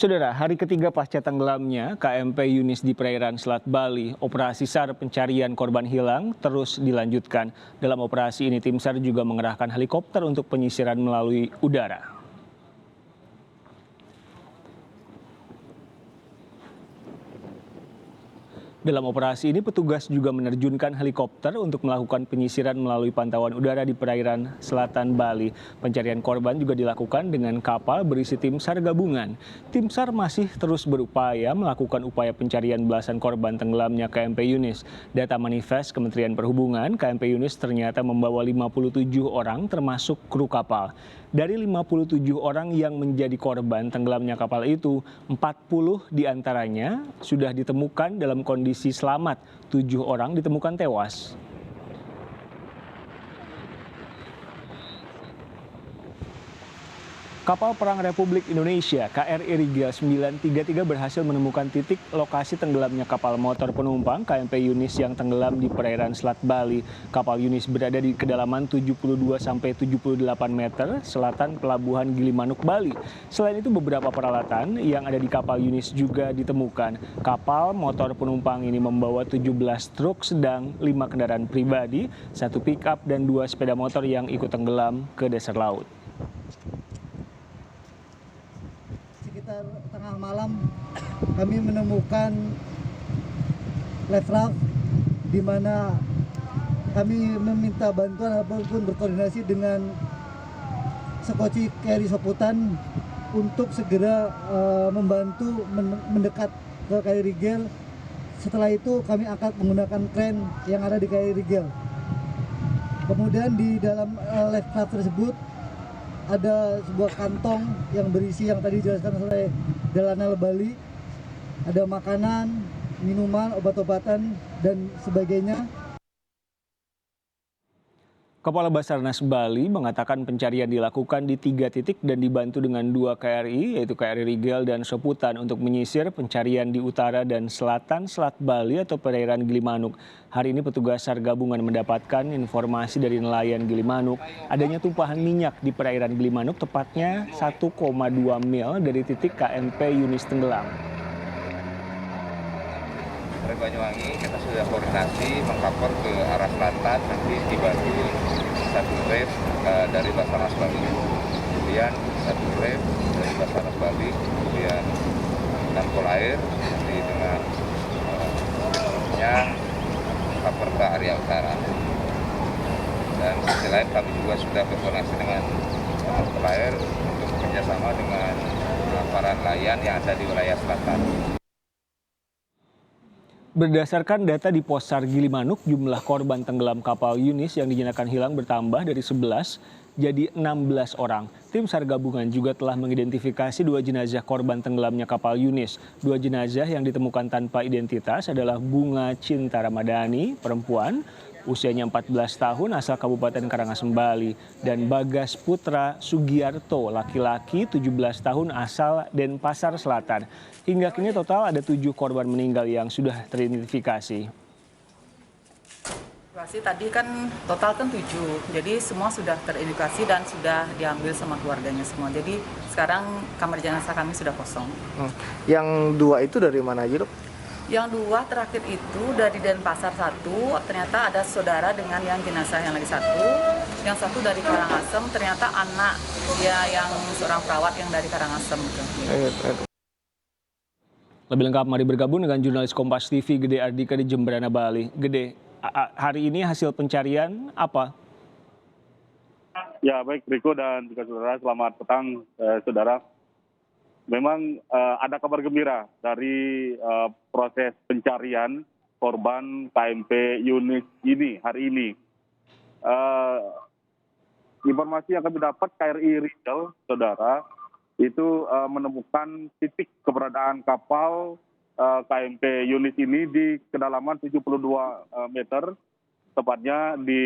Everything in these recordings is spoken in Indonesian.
Saudara, hari ketiga pasca tenggelamnya KMP Yunis di perairan Selat Bali, operasi SAR pencarian korban hilang terus dilanjutkan. Dalam operasi ini tim SAR juga mengerahkan helikopter untuk penyisiran melalui udara. Dalam operasi ini petugas juga menerjunkan helikopter untuk melakukan penyisiran melalui pantauan udara di perairan selatan Bali. Pencarian korban juga dilakukan dengan kapal berisi tim SAR gabungan. Tim SAR masih terus berupaya melakukan upaya pencarian belasan korban tenggelamnya KMP Yunis. Data manifest Kementerian Perhubungan, KMP Yunis ternyata membawa 57 orang termasuk kru kapal. Dari 57 orang yang menjadi korban tenggelamnya kapal itu, 40 diantaranya sudah ditemukan dalam kondisi selamat, 7 orang ditemukan tewas. Kapal Perang Republik Indonesia KRI Rigel 933 berhasil menemukan titik lokasi tenggelamnya kapal motor penumpang KMP Yunis yang tenggelam di perairan Selat Bali. Kapal Yunis berada di kedalaman 72-78 meter selatan Pelabuhan Gilimanuk, Bali. Selain itu beberapa peralatan yang ada di kapal Yunis juga ditemukan. Kapal motor penumpang ini membawa 17 truk sedang, 5 kendaraan pribadi, 1 pick-up dan 2 sepeda motor yang ikut tenggelam ke dasar laut. Sekitar tengah malam kami menemukan life raft di mana kami meminta bantuan ataupun berkoordinasi dengan Sekoci KRI Soputan untuk segera membantu mendekat ke KRI Rigel. Setelah itu kami akan menggunakan kren yang ada di KRI Rigel. Kemudian di dalam life raft tersebut ada sebuah kantong yang berisi yang tadi dijelaskan oleh Dalanal Bali, ada makanan, minuman, obat-obatan, dan sebagainya. Kepala Basarnas Bali mengatakan pencarian dilakukan di 3 titik dan dibantu dengan 2 KRI, yaitu KRI Rigel dan Soputan untuk menyisir pencarian di utara dan selatan Selat Bali atau perairan Gilimanuk. Hari ini petugas SAR gabungan mendapatkan informasi dari nelayan Gilimanuk adanya tumpahan minyak di perairan Gilimanuk, tepatnya 1,2 mil dari titik KMP Yunis tenggelam. Dari Banyuwangi kita sudah koordinasi mengkapor ke arah selatan, nanti dibantu 1 rep dari Basarnas Bali, kemudian 1 rep dari Basarnas Bali, kemudian tanggul air nanti dengan kapor ke area utara. Dan sisi lain kami juga sudah berkoordinasi dengan tanggul air untuk bekerjasama dengan para nelayan yang ada di wilayah selatan. Berdasarkan data di Pos SAR Gilimanuk, jumlah korban tenggelam kapal Yunis yang dinyatakan hilang bertambah dari 11 jadi 16 orang. Tim SAR gabungan juga telah mengidentifikasi 2 jenazah korban tenggelamnya kapal Yunis. 2 jenazah yang ditemukan tanpa identitas adalah Bunga Cinta Ramadhani, perempuan, usianya 14 tahun asal Kabupaten Karangasem, Bali, dan Bagas Putra Sugiarto, laki-laki 17 tahun asal Denpasar Selatan. Hingga kini total ada 7 korban meninggal yang sudah teridentifikasi. Tadi kan total kan 7, jadi semua sudah teridentifikasi dan sudah diambil sama keluarganya semua. Jadi sekarang kamar jenazah kami sudah kosong. Yang 2 itu dari mana aja, Dok? Yang 2 terakhir itu dari Denpasar 1, ternyata ada saudara dengan yang jenazah yang lagi 1. Yang 1 dari Karangasem, ternyata anak dia yang seorang perawat yang dari Karangasem. Lebih lengkap mari bergabung dengan jurnalis Kompas TV Gede Ardika di Jemberana, Bali. Gede, hari ini hasil pencarian apa? Ya baik Riko dan juga saudara, selamat petang saudara. Memang ada kabar gembira dari proses pencarian korban KMP Yunis ini hari ini. Informasi yang kami dapat KRI Rigel, saudara, itu menemukan titik keberadaan kapal KMP Yunis ini di kedalaman 72 meter, tepatnya di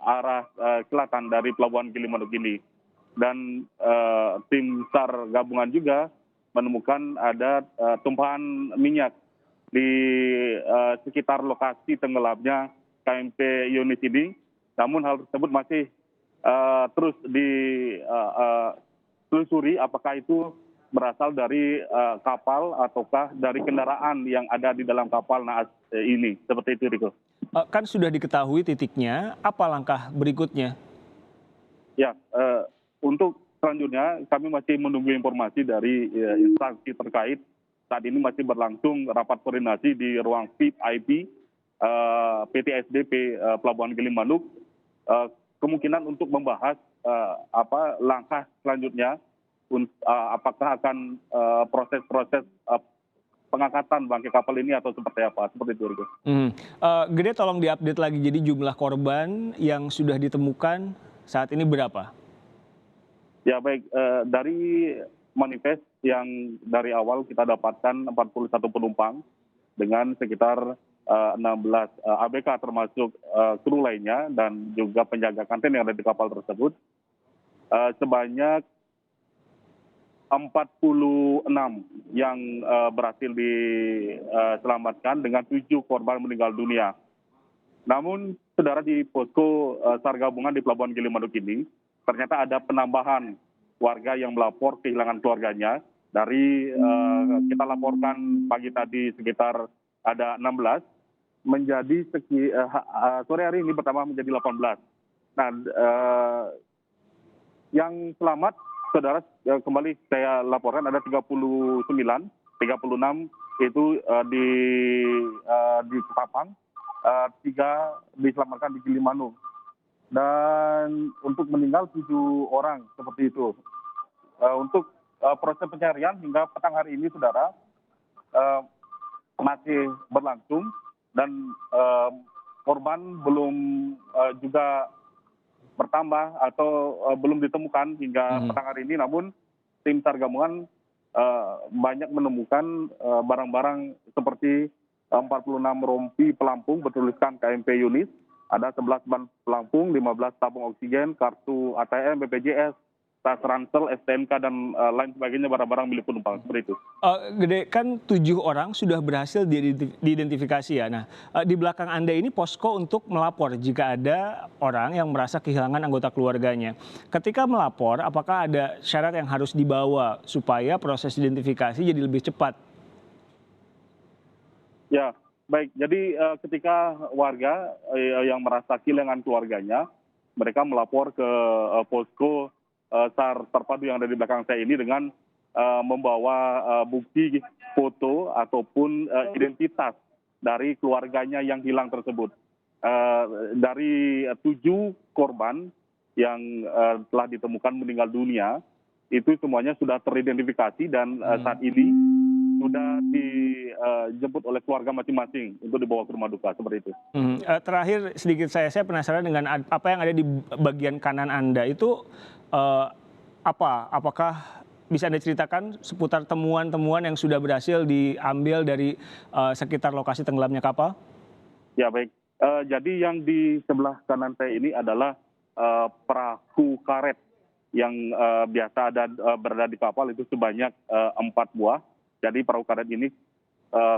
arah selatan dari Pelabuhan Gilimanuk ini. Dan tim SAR gabungan juga menemukan ada tumpahan minyak di sekitar lokasi tenggelamnya KMP Yunis ini. Namun hal tersebut masih terus ditelusuri apakah itu berasal dari kapal ataukah dari kendaraan yang ada di dalam kapal naas ini. Seperti itu, Riko. Kan sudah diketahui titiknya, apa langkah berikutnya? Ya, untuk selanjutnya kami masih menunggu informasi dari instansi terkait. Saat ini masih berlangsung rapat koordinasi di ruang VIP PT SDP Pelabuhan Gilimanuk. Kemungkinan untuk membahas langkah selanjutnya, apakah akan proses-proses pengangkatan bangkai kapal ini atau seperti apa, seperti itu. Gede, tolong diupdate lagi, jadi jumlah korban yang sudah ditemukan saat ini berapa? Ya baik, dari manifest yang dari awal kita dapatkan 41 penumpang dengan sekitar 16 ABK termasuk kru lainnya dan juga penjaga kantin yang ada di kapal tersebut. Sebanyak 46 yang berhasil diselamatkan dengan 7 korban meninggal dunia. Namun, saudara, di posko SAR gabungan di Pelabuhan Gilimanuk ini, ternyata ada penambahan warga yang melapor kehilangan keluarganya. Dari kita laporkan pagi tadi sekitar ada 16, menjadi sore hari ini pertama menjadi 18. Nah, yang selamat, saudara, kembali saya laporkan ada 36 itu di Ketapang, 3 diselamatkan di Gilimanuk. Dan untuk meninggal 7 orang, seperti itu. Untuk proses pencarian hingga petang hari ini, saudara, masih berlangsung dan korban belum juga bertambah atau belum ditemukan hingga petang hari ini. Namun tim SAR gabungan banyak menemukan barang-barang seperti 46 rompi pelampung bertuliskan KMP Yunis, ada 11 ban pelampung, 15 tabung oksigen, kartu ATM, BPJS, tas ransel, STNK, dan lain sebagainya, barang-barang milik penumpang, seperti itu. Gede, kan 7 orang sudah berhasil diidentifikasi ya. Nah, di belakang Anda ini posko untuk melapor jika ada orang yang merasa kehilangan anggota keluarganya. Ketika melapor, apakah ada syarat yang harus dibawa supaya proses identifikasi jadi lebih cepat? Ya, baik. Jadi ketika warga yang merasa kehilangan keluarganya, mereka melapor ke posko SAR terpadu yang ada di belakang saya ini dengan membawa bukti foto ataupun identitas dari keluarganya yang hilang tersebut. Dari 7 korban yang telah ditemukan meninggal dunia, itu semuanya sudah teridentifikasi dan saat ini sudah dijemput oleh keluarga masing-masing untuk dibawa ke rumah duka, seperti itu. Terakhir sedikit saya penasaran dengan apa yang ada di bagian kanan Anda itu. Apakah bisa Anda ceritakan seputar temuan-temuan yang sudah berhasil diambil dari sekitar lokasi tenggelamnya kapal? Ya, baik. Jadi yang di sebelah kanan saya ini adalah perahu karet yang biasa berada di kapal, itu sebanyak 4 buah. Jadi perahu karet ini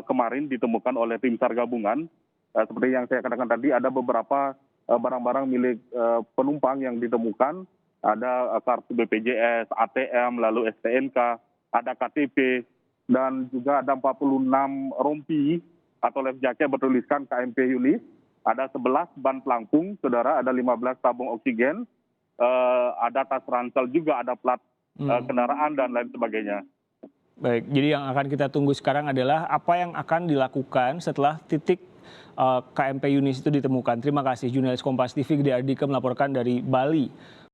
kemarin ditemukan oleh tim SAR gabungan. Seperti yang saya katakan tadi, ada beberapa barang-barang milik penumpang yang ditemukan. Ada kartu BPJS, ATM, lalu STNK, ada KTP, dan juga ada 46 rompi atau life jacket bertuliskan KMP Yunis, ada 11 ban pelampung, saudara, ada 15 tabung oksigen, ada tas ransel juga, ada plat kendaraan, dan lain sebagainya. Baik, jadi yang akan kita tunggu sekarang adalah apa yang akan dilakukan setelah titik KMP Yunis itu ditemukan. Terima kasih, jurnalis Kompas TV Gede Ardika melaporkan dari Bali.